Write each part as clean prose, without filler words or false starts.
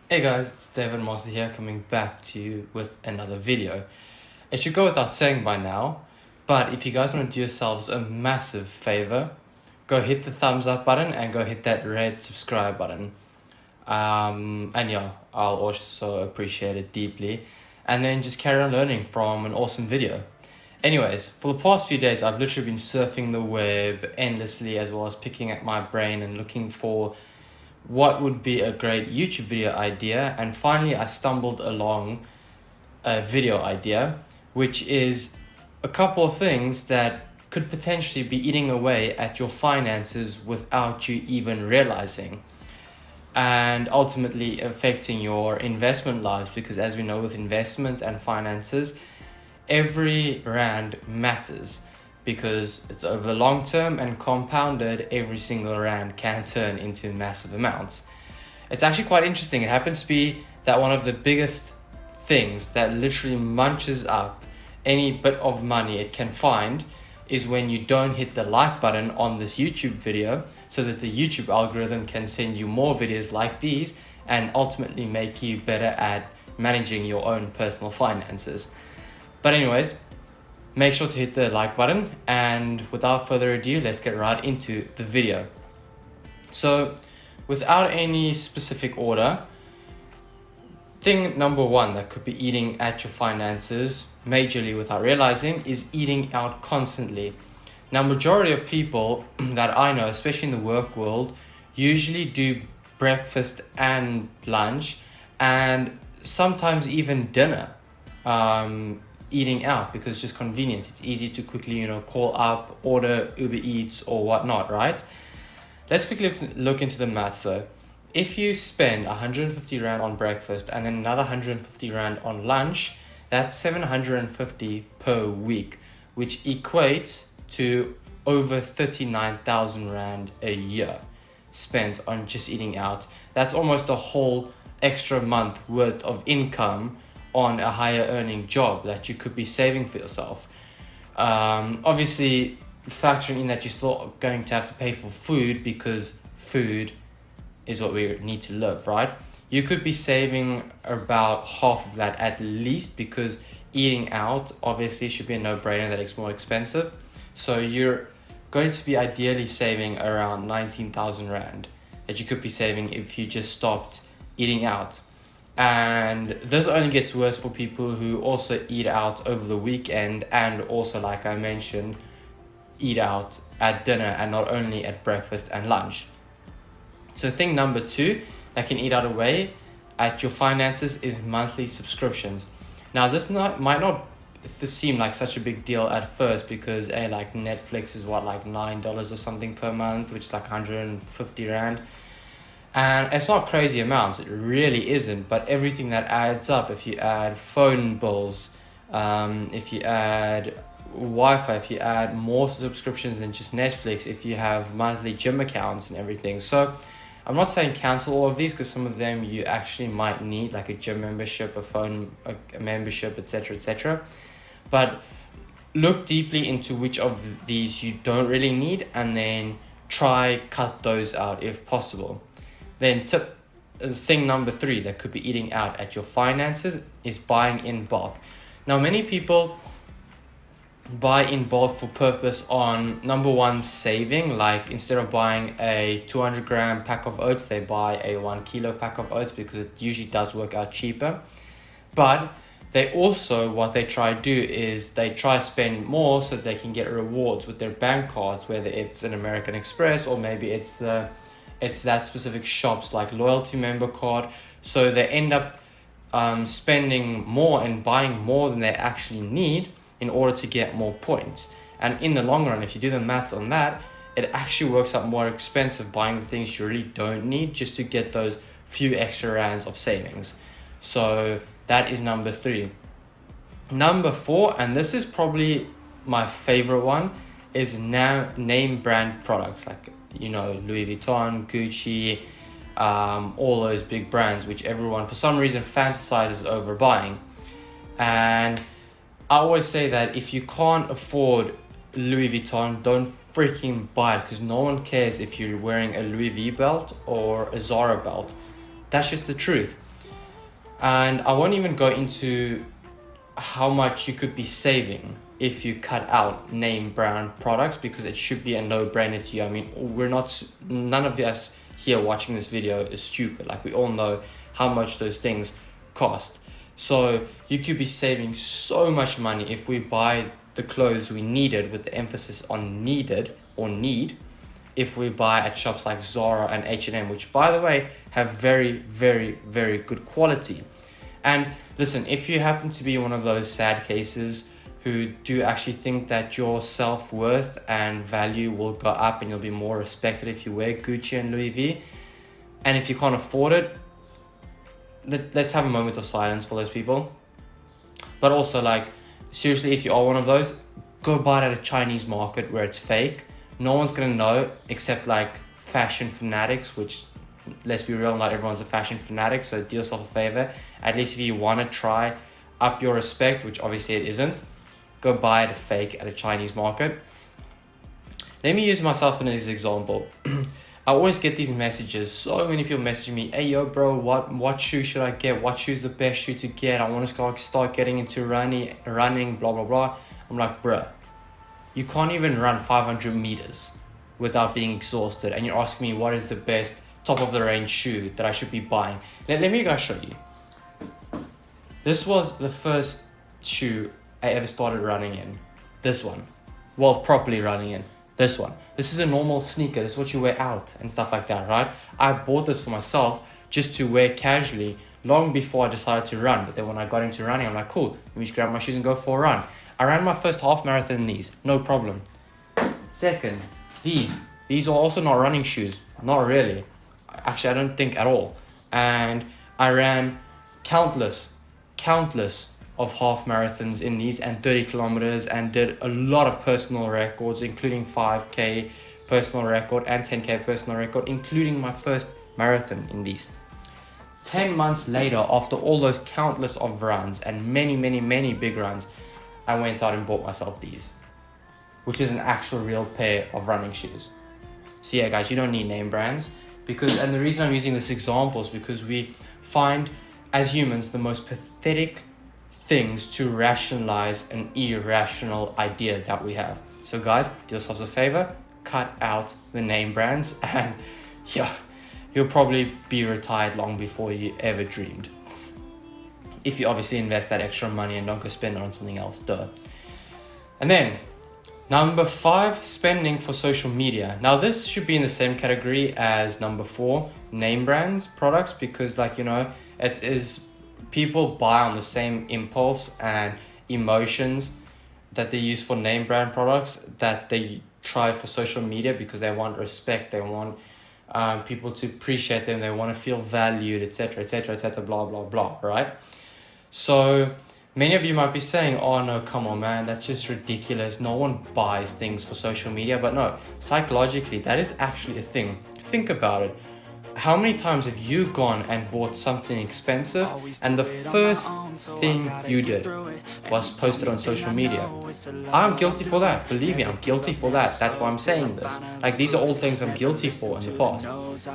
Hey guys, it's David Master here coming back to you with another video. It should go without saying by now, but if you guys want to do yourselves a massive favor, go hit the thumbs up button and go hit that red subscribe button. And yeah, I'll also appreciate it deeply. And then just carry on learning from an awesome video. Anyways, for the past few days, I've literally been surfing the web endlessly as well as picking at my brain and looking for what would be a great YouTube video idea, and finally I stumbled along a video idea, which is a couple of things that could potentially be eating away at your finances without you even realizing, and ultimately affecting your investment lives, because as we know, with investment and finances, every rand matters because it's over the long term, and compounded, every single rand can turn into massive amounts. It's actually quite interesting. It happens to be that one of the biggest things that literally munches up any bit of money it can find is when you don't hit the like button on this YouTube video, so that the YouTube algorithm can send you more videos like these and ultimately make you better at managing your own personal finances. But anyways, make sure to hit the like button, and without further ado, let's get right into the video. So, without any specific order, thing number one that could be eating at your finances majorly without realizing is eating out constantly. Now, majority of people that I know, especially in the work world, usually do breakfast and lunch, and sometimes even dinner. Eating out because it's just convenient. It's easy to quickly, call up, order Uber Eats or whatnot, right? Let's quickly look into the maths though. If you spend 150 Rand on breakfast and then another 150 Rand on lunch, that's 750 per week, which equates to over 39,000 Rand a year spent on just eating out. That's almost a whole extra month worth of income on a higher earning job that you could be saving for yourself. Obviously, factoring in that you're still going to have to pay for food, because food is what we need to live, right? You could be saving about half of that at least, because eating out obviously should be a no-brainer that it's more expensive. So you're going to be ideally saving around 19,000 Rand that you could be saving if you just stopped eating out. And this only gets worse for people who also eat out over the weekend, and also, like I mentioned, eat out at dinner and not only at breakfast and lunch. So thing number two that can eat out away at your finances is monthly subscriptions. Now this might not seem like such a big deal at first, because like Netflix is like $9 or something per month, which is like 150 Rand. And it's not crazy amounts, it really isn't, but everything that adds up, if you add phone bills, if you add Wi-Fi, if you add more subscriptions than just Netflix, if you have monthly gym accounts and everything. So I'm not saying cancel all of these, because some of them you actually might need, like a gym membership, a phone a membership, etc., etc. But look deeply into which of these you don't really need, and then try cut those out if possible. Then thing number three that could be eating out at your finances is buying in bulk. Now, many people buy in bulk for purpose on, number one, saving. Like, instead of buying a 200 gram pack of oats, they buy a 1 kilo pack of oats, because it usually does work out cheaper. But they also, what they try to do is they try to spend more so they can get rewards with their bank cards, whether it's an American Express or maybe it's that specific shop's like loyalty member card. So they end up spending more and buying more than they actually need in order to get more points. And in the long run, if you do the maths on that, it actually works out more expensive buying the things you really don't need just to get those few extra rands of savings. So that is number three. Number four, and this is probably my favorite one, is now name brand products, like Louis Vuitton, Gucci, all those big brands which everyone for some reason fantasizes over buying. And I always say that if you can't afford Louis Vuitton, don't freaking buy it, because no one cares if you're wearing a Louis V belt or a Zara belt. That's just the truth. And I won't even go into how much you could be saving if you cut out name brand products, because it should be a no-brainer to you. I mean, none of us here watching this video is stupid. Like, we all know how much those things cost. So you could be saving so much money if we buy the clothes we needed, with the emphasis on needed or need, if we buy at shops like Zara and H&M, which, by the way, have very, very, very good quality. And listen, if you happen to be one of those sad cases who do actually think that your self-worth and value will go up and you'll be more respected if you wear Gucci and Louis V, and if you can't afford it, let's have a moment of silence for those people. But also, like, seriously, if you are one of those, go buy it at a Chinese market where it's fake. No one's gonna know except like fashion fanatics, which, let's be real, not everyone's a fashion fanatic, so do yourself a favor. At least if you want to try up your respect, which obviously it isn't, go buy it fake at a Chinese market. Let me use myself as an example. I always get these messages. So many people message me, hey, yo, bro, what shoe should I get? What shoe is the best shoe to get? I want to start getting into running, blah, blah, blah. I'm like, bruh, you can't even run 500 meters without being exhausted. And you're asking me what is the best top of the range shoe that I should be buying. Let me guys show you. This was the first shoe I ever started running in. This one. Well, properly running in. This one. This is a normal sneaker. This is what you wear out and stuff like that, right? I bought this for myself just to wear casually long before I decided to run. But then when I got into running, I'm like, cool, let me just grab my shoes and go for a run. I ran my first half marathon in these, no problem. Second, these are also not running shoes. Not really. Actually, I don't think at all. And I ran countless of half marathons in these and 30 kilometers, and did a lot of personal records, including 5K personal record and 10K personal record, including my first marathon in these. 10 months later, after all those countless of runs and many big runs, I went out and bought myself these, which is an actual real pair of running shoes. So yeah, guys, you don't need name brands, and the reason I'm using this example is because we find, as humans, the most pathetic things to rationalize an irrational idea that we have. So guys, do yourselves a favor, cut out the name brands, and yeah, you'll probably be retired long before you ever dreamed. If you obviously invest that extra money and don't go spend it on something else, duh. And then, number 5, spending for social media. Now this should be in the same category as number 4, name brands products, because, like, you know, it is, people buy on the same impulse and emotions that they use for name brand products that they try for social media, because they want respect, they want people to appreciate them, they want to feel valued, etc., blah, blah, blah, right? So many of you might be saying, oh no, come on, man, that's just ridiculous. No one buys things for social media. But no, psychologically, that is actually a thing. Think about it. How many times have you gone and bought something expensive and the first thing you did was post it on social media? I'm guilty for that. Believe me, I'm guilty for that. That's why I'm saying this. Like, these are all things I'm guilty for in the past.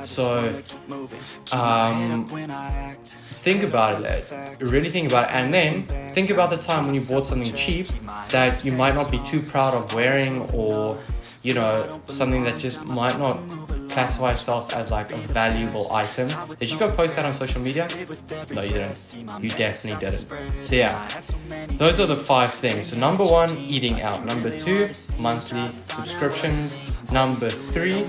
So, think about it. Really think about it. And then think about the time when you bought something cheap that you might not be too proud of wearing, or, you know, something that just might not classify itself as like a valuable item. Did you go post that on social media? No, you didn't. You definitely didn't. So yeah, those are the 5 things. So number 1, eating out. Number 2, monthly subscriptions. Number 3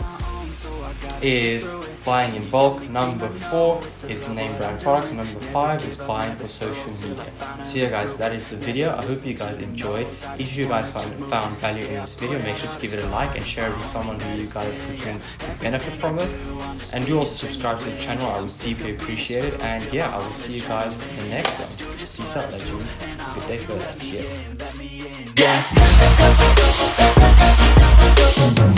is buying in bulk. Number 4 is name brand products. Number 5 is buying for social media. So yeah, guys, that is the video. I hope you guys enjoyed. If you guys found value in this video, make sure to give it a like and share it with someone who you guys can benefit from this. And do also subscribe to the channel. I would deeply appreciate it. And yeah, I will see you guys in the next one. Peace out, legends. Good day for that. Cheers.